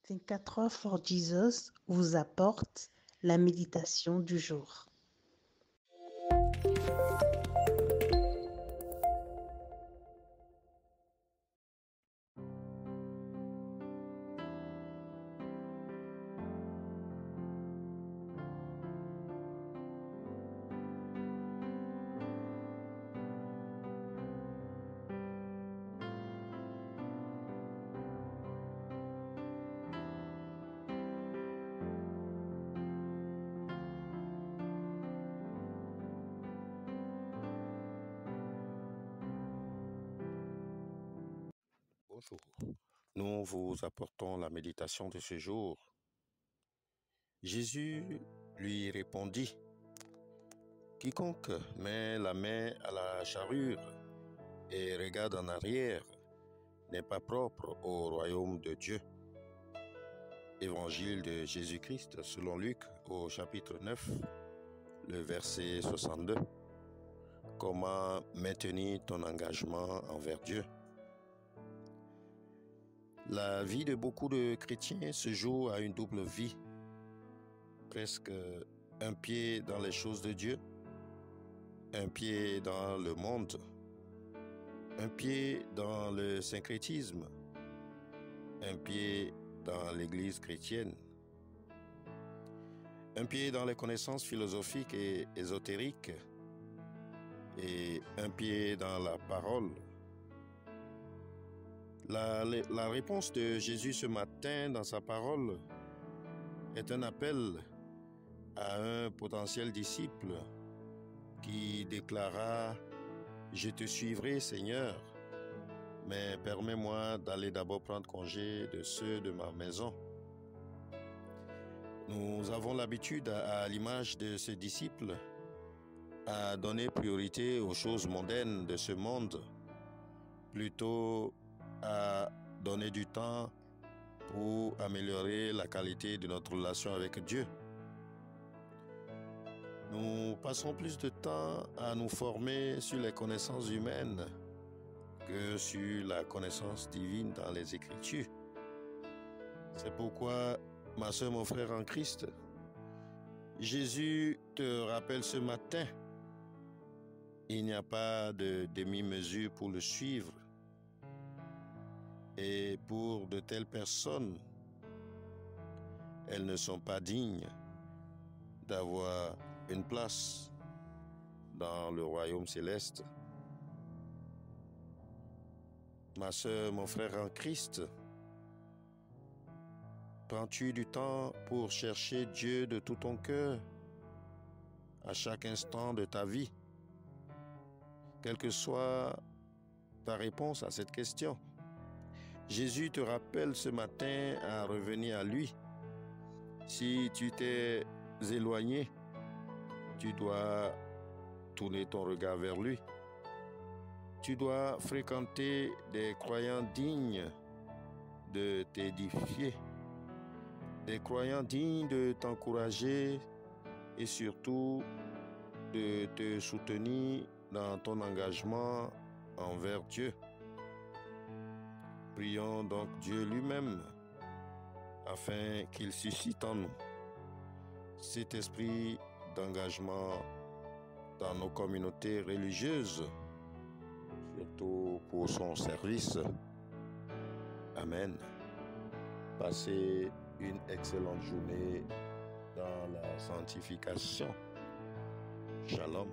Think 4 for Jesus vous apporte la méditation du jour. Bonjour, nous vous apportons la méditation de ce jour. Jésus lui répondit, « Quiconque met la main à la charrue et regarde en arrière n'est pas propre au royaume de Dieu. » Évangile de Jésus-Christ selon Luc au chapitre 9, le verset 62. Comment maintenir ton engagement envers Dieu? La vie de beaucoup de chrétiens se joue à une double vie, presque un pied dans les choses de Dieu, un pied dans le monde, un pied dans le syncrétisme, un pied dans l'Église chrétienne, un pied dans les connaissances philosophiques et ésotériques et un pied dans la parole. La réponse de Jésus ce matin dans sa parole est un appel à un potentiel disciple qui déclara « Je te suivrai, Seigneur, mais permets-moi d'aller d'abord prendre congé de ceux de ma maison. » Nous avons l'habitude, à l'image de ce disciple, à donner priorité aux choses mondaines de ce monde, plutôt à donner du temps pour améliorer la qualité de notre relation avec Dieu. Nous passons plus de temps à nous former sur les connaissances humaines que sur la connaissance divine dans les Écritures. C'est pourquoi, ma soeur, mon frère en Christ, Jésus te rappelle ce matin, il n'y a pas de demi-mesure pour le suivre. Et pour de telles personnes, elles ne sont pas dignes d'avoir une place dans le royaume céleste. Ma sœur, mon frère en Christ, prends-tu du temps pour chercher Dieu de tout ton cœur à chaque instant de ta vie? Quelle que soit ta réponse à cette question, Jésus te rappelle ce matin à revenir à lui. Si tu t'es éloigné, tu dois tourner ton regard vers lui. Tu dois fréquenter des croyants dignes de t'édifier, des croyants dignes de t'encourager et surtout de te soutenir dans ton engagement envers Dieu. Prions donc Dieu lui-même afin qu'il suscite en nous cet esprit d'engagement dans nos communautés religieuses, surtout pour son service. Amen. Passez une excellente journée dans la sanctification. Shalom.